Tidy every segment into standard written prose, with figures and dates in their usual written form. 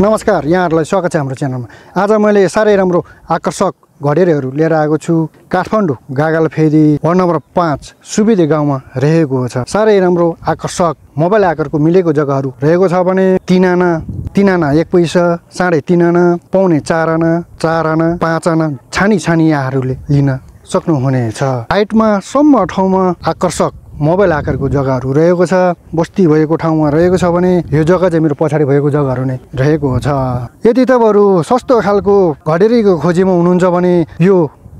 नमस्कार, यहाँहरूलाई स्वागत छ हाम्रो च्यानलमा। आज मैले साह्रै राम्रो आकर्षक घडेरीहरू लिएर आएको छु। काठमाडौँ गागलफेदी वार्ड नम्बर 5 सुबिदे गाउँमा रहेको छ। साह्रै राम्रो आकर्षक मोबाइल आकारको मिलेको जग्गाहरू रहेको छ भने 3 आना 1 पैसा, 3.5 आना, पौने 4 आना, 4 आना, 5 आना छानी यहाँहरूले लिन सक्नुहुनेछ। हाइटमा सम्म ठाउँमा आकर्षक मोबाइल आकारको जग्गाहरू रहेको छ। बस्ती भएको ठाउँमा रहेको छ भने यो जग्गा चाहिँ मेरो पछाडि भएको जग्गाहरू नै रहेको छ। यदि तपाईँहरू सस्तो खालको घडेरीको खोजीमा हुनुहुन्छ भने यो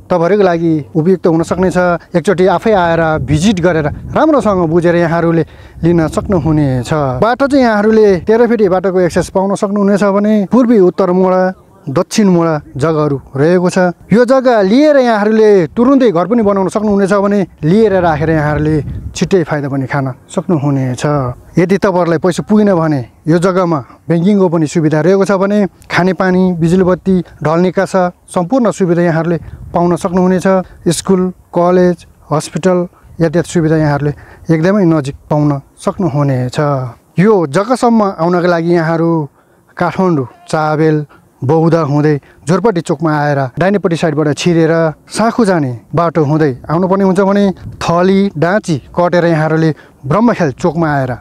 तपाईँहरूको लागि उपयुक्त हुन सक्नेछ। एकचोटि आफै आएर भिजिट गरेर राम्रोसँग बुझेर यहाँहरूले लिन सक्नुहुनेछ। बाटो चाहिँ यहाँहरूले 13 फिटी बाटोको एक्सेस पाउन सक्नुहुनेछ भने पूर्वी उत्तर मोडा दक्षिण मोडा जग्गाहरू रहेको छ। यो जग्गा लिएर यहाँहरूले तुरुन्तै घर पनि बनाउन सक्नुहुनेछ भने लिएर राखेर यहाँहरूले छिट्टै फाइदा पनि खान सक्नुहुनेछ। यदि तपाईँहरूलाई पैसा पुगेन भने यो जग्गामा ब्याङ्किङको पनि सुविधा रहेको छ भने खानेपानी, बिजुली बत्ती, ढल निकासा सम्पूर्ण सुविधा यहाँहरूले पाउन सक्नुहुनेछ। स्कुल, कलेज, हस्पिटल यातायात सुविधा यहाँहरूले एकदमै नजिक पाउन सक्नुहुनेछ। यो जग्गासम्म आउनका लागि यहाँहरू काठमाडौँ चाबेल बौद्ध हुँदै झोरपट्टि चोकमा आएर दाहिनेपट्टि साइडबाट छिरेर साखु जाने बाटो हुँदै आउनुपर्ने हुन्छ भने थली डाँची कटेर यहाँहरूले ब्रह्मखेल चोकमा आएर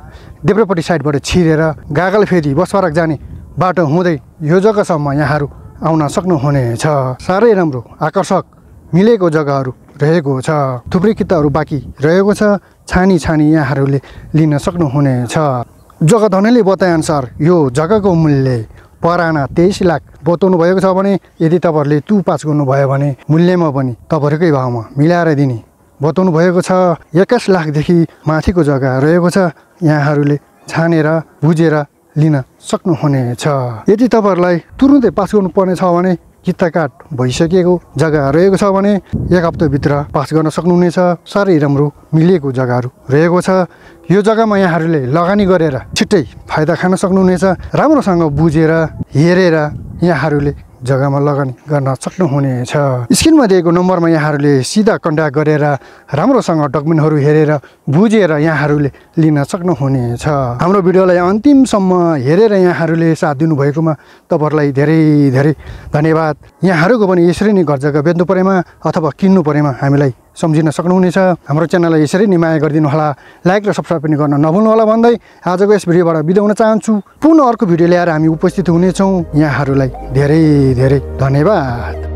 देब्रेपट्टि साइडबाट छिरेर गागलफेदी बसपार्क जाने बाटो हुँदै यो जग्गासम्म यहाँहरू आउन सक्नुहुनेछ। साह्रै राम्रो आकर्षक मिलेको जग्गाहरू रहेको छ। थुप्रै किताबहरू बाँकी रहेको छ। छानी यहाँहरूले लिन सक्नुहुनेछ। जग्गा धनीले बताएअनुसार यो जग्गाको मूल्य पर आना 23 लाख बताउनु भएको छ भने यदि तपाईँहरूले तु पास गर्नुभयो भने मूल्यमा पनि तपाईँहरूकै भावमा मिलाएर दिने बताउनु भएको छ। 21 लाखदेखि माथिको जग्गा रहेको छ। यहाँहरूले छानेर बुझेर लिन सक्नुहुनेछ। यदि तपाईँहरूलाई तुरुन्तै पास गर्नुपर्ने छ भने किता काट भइसकेको जग्गा रहेको छ भने 1 हप्ताभित्र पास गर्न सक्नुहुनेछ। साह्रै राम्रो मिलेको जग्गाहरू रहेको छ। यो जग्गामा यहाँहरूले लगानी गरेर छिट्टै फाइदा खान सक्नुहुनेछ। राम्रोसँग बुझेर हेरेर यहाँहरूले जग्गामा लगानी गर्न सक्नुहुनेछ। स्क्रिनमा दिएको नम्बरमा यहाँहरूले सिधा कन्ट्याक्ट गरेर राम्रोसँग डकुमेन्टहरू हेरेर बुझेर यहाँहरूले लिन सक्नुहुनेछ। हाम्रो भिडियोलाई अन्तिमसम्म हेरेर यहाँहरूले साथ दिनुभएकोमा तपाईँहरूलाई धेरै धन्यवाद। यहाँहरूको पनि यसरी नै घर जग्गा बेच्नु परेमा अथवा किन्नु परेमा हामीलाई सम्झिन सक्नुहुनेछ। हाम्रो च्यानललाई यसरी नै माया गरिदिनु होला। लाइक र सब्सक्राइब पनि गर्न नभुल्नु होला भन्दै आजको यस भिडियोबाट बिदा हुन चाहन्छु। पुनः अर्को भिडियो ल्याएर हामी उपस्थित हुनेछौँ। यहाँहरूलाई धेरै धन्यवाद।